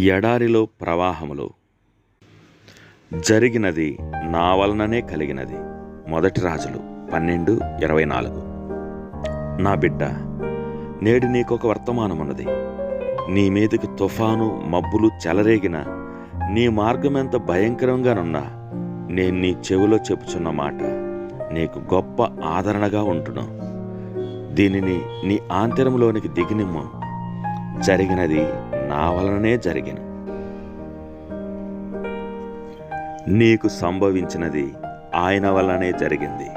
ఎడారిలో ప్రవాహములు జరిగినది నా వలననే కలిగినది. మొదటి రాజులు 12:24. నా బిడ్డ, నేడు నీకొక వర్తమానమున్నది. నీ మీదకి తుఫాను మబ్బులు చెలరేగిన నీ మార్గమెంత భయంకరంగానున్నా నేను నీ చెవిలో చెప్పుచున్న మాట నీకు గొప్ప ఆదరణగా ఉంటును. దీనిని నీ ఆంతరంలోనికి దిగినిమ్ము. జరిగినది నా వలననే జరిగిన. నీకు సంభవించినది ఆయన వలనే జరిగింది.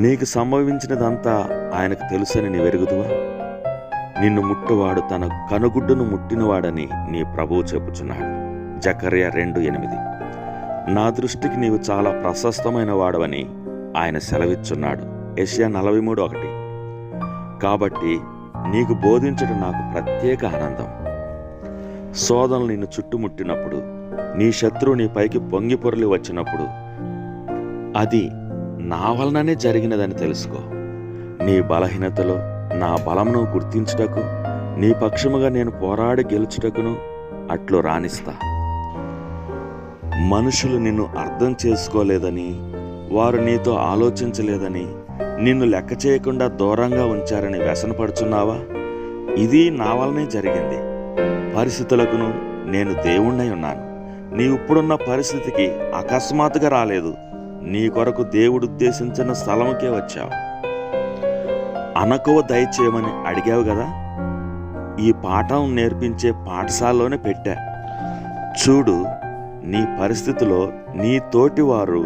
నీకు సంభవించినదంతా ఆయనకు తెలుసని నీ వెరుగుదువా? నిన్ను ముట్టువాడు తన కనుగుడ్డును ముట్టినవాడని నీ ప్రభువు చెప్పుచున్నాడు. జకర్యా 2:8. నా దృష్టికి నీవు చాలా ప్రశస్తమైన వాడవని ఆయన సెలవిచ్చున్నాడు. యెషయా 43:1. కాబట్టి నీకు బోధించడం నాకు ప్రత్యేక ఆనందం. శోధనలు నిన్ను చుట్టుముట్టినప్పుడు, నీ శత్రువు నీ పైకి పొంగి పొరలి వచ్చినప్పుడు అది నా వలననే జరిగినదని తెలుసుకో. నీ బలహీనతలో నా బలమును గుర్తించుటకు, నీ పక్షముగా నేను పోరాడి గెలుచుటకును అట్లు రాణిస్తా. మనుషులు నిన్ను అర్థం చేసుకోలేదని, వారు నీతో ఆలోచించలేదని, నిన్ను లెక్క చేయకుండా దూరంగా ఉంచారని వ్యసనపడుచున్నావా? ఇది నా వలనే జరిగింది. పరిస్థితులకును నేను దేవుణ్ణై ఉన్నాను. నీవిప్పుడున్న పరిస్థితికి అకస్మాత్తుగా రాలేదు. నీ కొరకు దేవుడు ఉద్దేశించిన స్థలముకే వచ్చావు. అనకువ దయచేయమని అడిగావు కదా, ఈ పాఠం నేర్పించే పాఠశాలలోనే పెట్టా. చూడు, నీ పరిస్థితిలో నీ తోటి వారు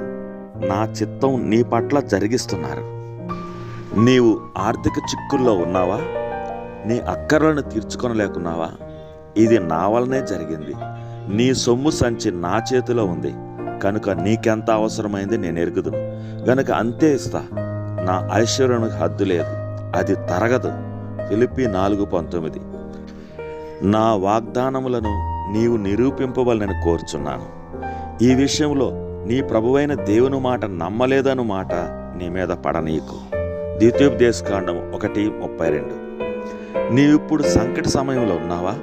నా చిత్తం నీ పట్ల జరిగిస్తున్నారు. నీవు ఆర్థిక చిక్కుల్లో ఉన్నావా? నీ అక్కర్లను తీర్చుకొనలేకున్నావా? ఇది నా వలనే జరిగింది. నీ సొమ్ము సంచి నా చేతిలో ఉంది కనుక నీకెంత అవసరమైంది నేను ఎరుగుదును గనుక అంతే ఇస్తా. నా ఐశ్వర్యానికి హద్దు లేదు, అది తరగదు. ఫిలిప్పీ 4:19. నా వాగ్దానములను నీవు నిరూపింపవలనని కోరుచున్నాను. ఈ విషయంలో నీ ప్రభువైన దేవుని మాట నమ్మలేదను మాట నీ మీద పడనీకు. ద్వితీయోపదేశకాండం 1:32. నీవిప్పుడు సంకట సమయంలో ఉన్నావా?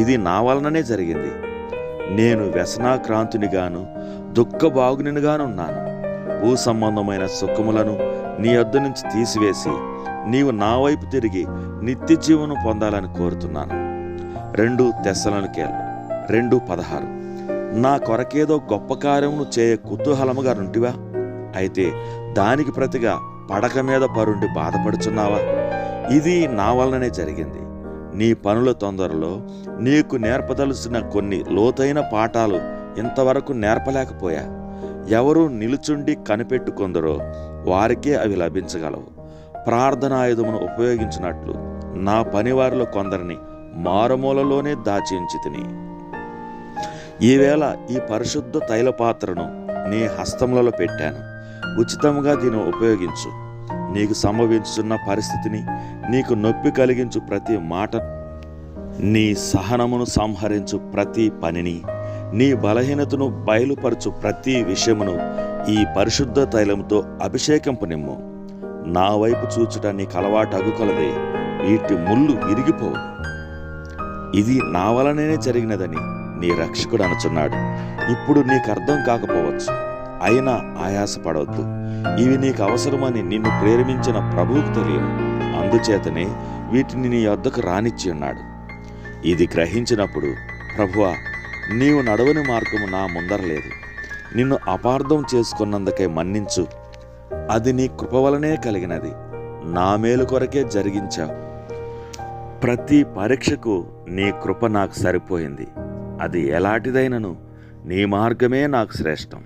ఇది నా వలననే జరిగింది. నేను వ్యసనాక్రాంతునిగాను దుఃఖభాగునిగానున్నాను. భూ సంబంధమైన సుఖములను నీ యొద్ద నుంచి తీసివేసి నీవు నా వైపు తిరిగి నిత్య జీవనం పొందాలని కోరుతున్నాను. 2 తెస్సలోనికైయులు 2:16. నా కొరకేదో గొప్ప కార్యమును చేయ కుతూహలముగా నుంటివా? అయితే దానికి ప్రతిగా పడక మీద పరుండి బాధపడుచున్నావా? ఇది నా వలననే జరిగింది. నీ పనుల తొందరలో నీకు నేర్పదలసిన కొన్ని లోతైన పాఠాలు ఇంతవరకు నేర్పలేకపోయా. ఎవరు నిలుచుండి కనిపెట్టుకొందరో వారికే అవి లభించగలవు. ప్రార్థనాయుధమును ఉపయోగించినట్లు నా పనివారిలో కొందరిని మారుమూలలోనే దాచి ఉంచితిని. ఈవేళ ఈ పరిశుద్ధ తైల పాత్రను నీ హస్తములలో పెట్టాను. ఉచితంగా దీన్ని ఉపయోగించు. నీకు సంభవించుతున్న పరిస్థితిని, నీకు నొప్పి కలిగించు ప్రతి మాట, నీ సహనమును సంహరించు ప్రతి పనిని, నీ బలహీనతను బయలుపరచు ప్రతి విషయమును ఈ పరిశుద్ధ తైలముతో అభిషేకింపు నిమ్ము. నా వైపు చూచుట నీకు అలవాటు అగుకలదే, వీటి ముళ్ళు విరిగిపోవు. ఇది నా వలనే జరిగినదని నీ రక్షకుడు అనుచున్నాడు. ఇప్పుడు నీకు అర్థం కాకపోవచ్చు, అయినా ఆయాసపడవద్దు. ఇవి నీకు అవసరమని నిన్ను ప్రేరేపించిన ప్రభువుకు తెలియను. అందుచేతనే వీటిని నీ యొద్దకు రానిచ్చి ఉన్నాడు. ఇది గ్రహించినప్పుడు, ప్రభువా, నీవు నడవని మార్గము నా ముందర లేదు. నిన్ను అపార్థం చేసుకున్నందుకే మన్నించు. అది నీ కృప వలనే కలిగినది. నా మేలు కొరకే జరిగించావు. ప్రతి పరీక్షకు నీ కృప నాకు సరిపోయింది. అది ఎలాంటిదైనను నీ మార్గమే నాకు శ్రేష్టం.